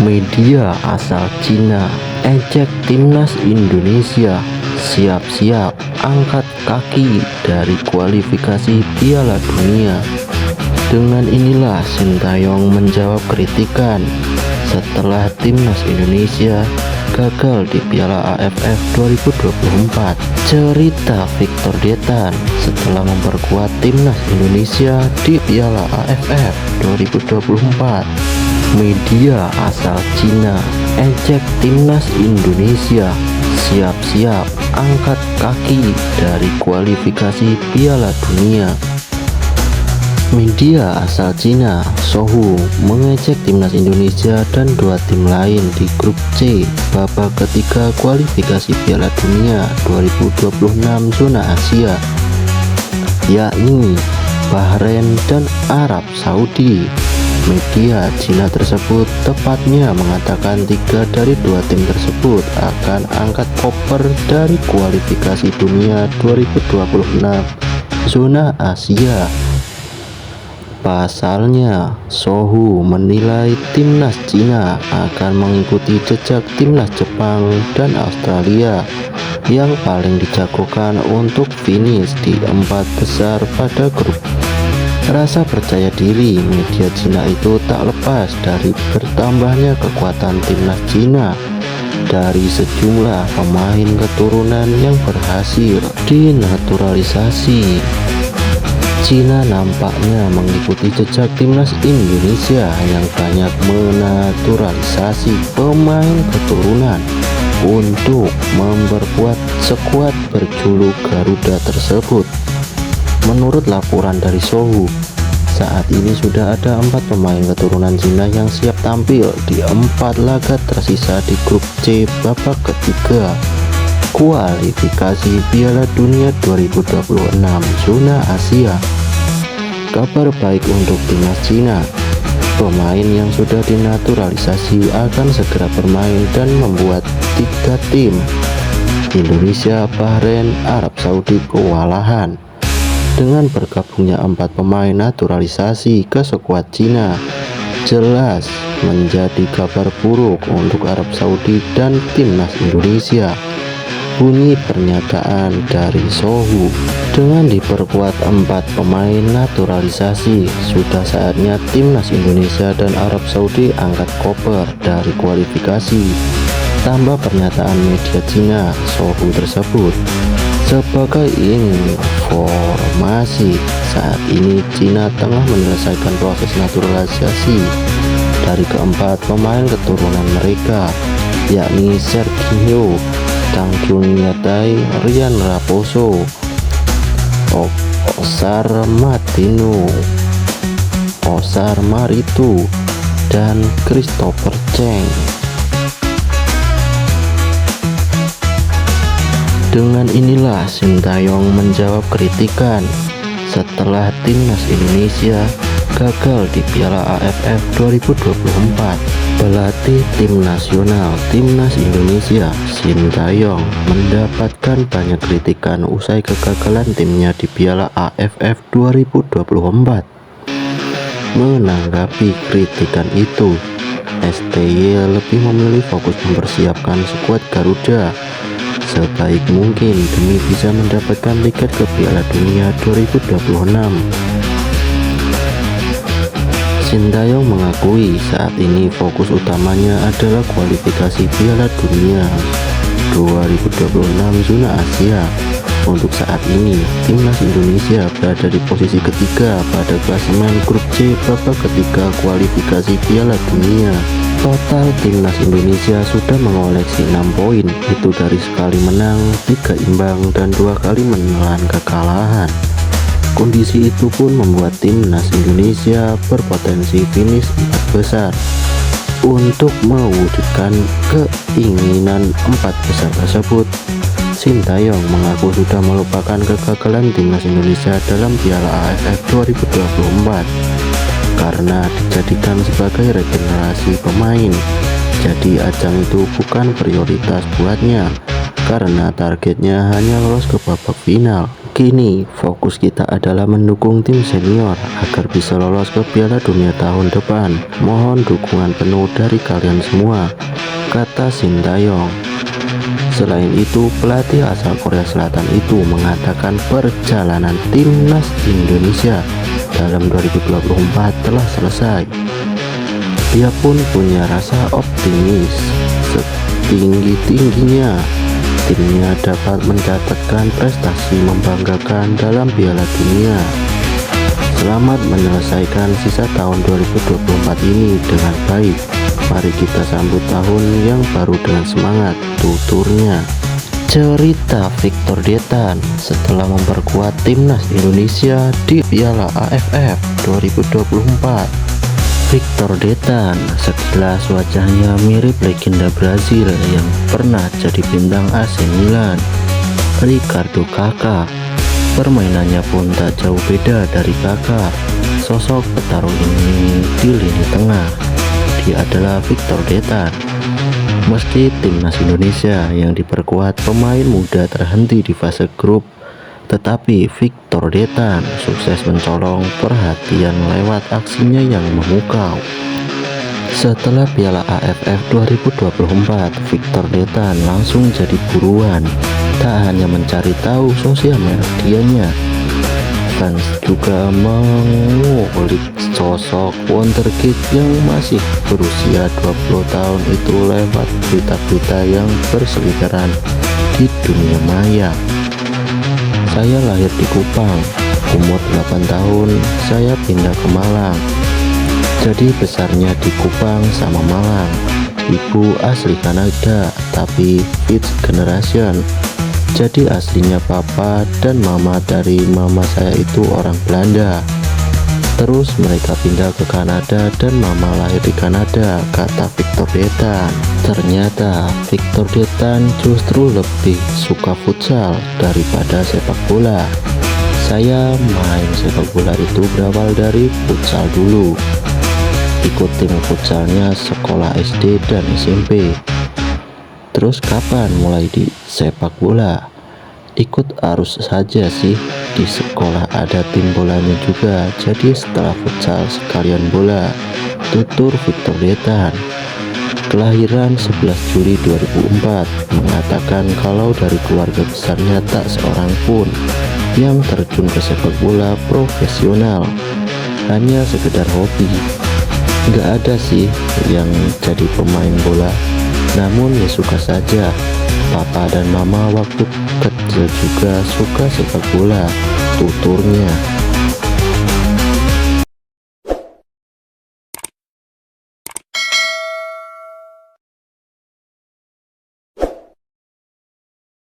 Media asal Cina ejek timnas Indonesia, siap-siap angkat kaki dari kualifikasi Piala Dunia. Dengan inilah Sintayong menjawab kritikan setelah timnas Indonesia gagal di Piala AFF 2024. Cerita Victor Detan setelah memperkuat timnas Indonesia di Piala AFF 2024. Media asal Cina ejek timnas Indonesia, siap-siap angkat kaki dari kualifikasi Piala Dunia. Media asal Cina, Sohu, mengejek timnas Indonesia dan dua tim lain di grup C babak ketiga kualifikasi Piala Dunia 2026 zona Asia, yakni Bahrain dan Arab Saudi. Media Cina tersebut tepatnya mengatakan 3 dari 2 tim tersebut akan angkat koper dari kualifikasi dunia 2026 zona Asia. Pasalnya, Sohu menilai timnas Cina akan mengikuti jejak timnas Jepang dan Australia yang paling dijagokan untuk finish di 4 besar pada grup. Rasa percaya diri media Cina itu tak lepas dari bertambahnya kekuatan timnas Cina dari sejumlah pemain keturunan yang berhasil dinaturalisasi. Cina nampaknya mengikuti jejak timnas Indonesia yang banyak menaturalisasi pemain keturunan untuk memperkuat skuad berjuluk Garuda tersebut. Menurut laporan dari Sohu, saat ini sudah ada 4 pemain keturunan Cina yang siap tampil di 4 laga tersisa di grup C babak ketiga kualifikasi Piala Dunia 2026 zona Asia. Kabar baik untuk timnas Cina, pemain yang sudah dinaturalisasi akan segera bermain dan membuat 3 tim Indonesia, Bahrain, Arab Saudi kewalahan. Dengan bergabungnya 4 pemain naturalisasi ke skuad Cina, jelas menjadi kabar buruk untuk Arab Saudi dan timnas Indonesia. Bunyi pernyataan dari Sohu. Dengan diperkuat 4 pemain naturalisasi, sudah saatnya timnas Indonesia dan Arab Saudi angkat koper dari kualifikasi. Tambah pernyataan media Cina Sohu tersebut. Sebagai informasi, saat ini Cina tengah menyelesaikan proses naturalisasi dari keempat pemain keturunan mereka, yakni Serginho, Tang Junyatai, Ryan Raposo, Osar Martino, Osar Maritu, dan Christopher Cheng. Dengan inilah Sintayong menjawab kritikan setelah timnas Indonesia gagal di Piala AFF 2024. Pelatih tim nasional timnas Indonesia, Sintayong, mendapatkan banyak kritikan usai kegagalan timnya di Piala AFF 2024. Menanggapi kritikan itu, STY lebih memilih fokus mempersiapkan skuad Garuda sebaik mungkin demi bisa mendapatkan tiket ke Piala Dunia 2026. Sintayong mengakui saat ini fokus utamanya adalah kualifikasi Piala Dunia 2026 zona Asia. Untuk saat ini, timnas Indonesia berada di posisi ketiga pada klasemen grup C babak ketiga kualifikasi Piala Dunia. Total timnas Indonesia sudah mengoleksi 6 poin, itu dari sekali menang, 3 imbang, dan 2 kali menelan kekalahan. Kondisi itu pun membuat timnas Indonesia berpotensi finish 4 besar. Untuk mewujudkan keinginan 4 besar tersebut, Sintayong mengaku sudah melupakan kegagalan timnas Indonesia dalam Piala AFF 2024 karena dijadikan sebagai regenerasi pemain. Jadi ajang itu bukan prioritas buatnya karena targetnya hanya lolos ke babak final. Kini fokus kita adalah mendukung tim senior agar bisa lolos ke Piala Dunia tahun depan. Mohon dukungan penuh dari kalian semua, kata Sintayong. Selain itu, pelatih asal Korea Selatan itu mengatakan perjalanan timnas Indonesia dalam 2024 telah selesai. Dia pun punya rasa optimis setinggi-tingginya timnya dapat mencatatkan prestasi membanggakan dalam Piala Dunia. Selamat menyelesaikan sisa tahun 2024 ini dengan baik. Mari kita sambut tahun yang baru dengan semangat, tuturnya. Cerita Victor Detan setelah memperkuat timnas Indonesia di Piala AFF 2024. Victor Detan, sekilas wajahnya mirip legenda Brazil yang pernah jadi bintang AC Milan, Ricardo Kakak. Permainannya pun tak jauh beda dari Kakak. Sosok petarung ini di lini tengah, dia adalah Victor Detan. Meski timnas Indonesia yang diperkuat pemain muda terhenti di fase grup, tetapi Victor Detan sukses mencolong perhatian lewat aksinya yang memukau. Setelah Piala AFF 2024, Victor Detan langsung jadi buruan. Tak hanya mencari tahu sosial medianya, fans juga mengulik sosok wonderkid yang masih berusia 20 tahun itu lewat berita-berita yang berseliweran di dunia maya. Saya lahir di Kupang, umur 8 tahun saya pindah ke Malang. Jadi besarnya di Kupang sama Malang. Ibu asli Kanada, tapi Fifth generation. Jadi aslinya papa dan mama dari mama saya itu orang Belanda. Terus mereka pindah ke Kanada dan mama lahir di Kanada, kata Victor Detan. Ternyata Victor Detan justru lebih suka futsal daripada sepak bola. Saya main sepak bola itu berawal dari futsal dulu. Ikut tim futsalnya sekolah SD dan SMP. Terus kapan mulai di sepak bola? Ikut arus saja sih. Di sekolah ada tim bolanya juga, jadi setelah futsal sekalian bola, tutur Victor Detan. Kelahiran 11 Juli 2004, mengatakan kalau dari keluarga besarnya tak seorang pun yang terjun ke sepak bola profesional, hanya sekedar hobi. Gak ada sih yang jadi pemain bola, namun ya suka saja. Papa dan mama waktu kecil juga suka sepak bola, tuturnya.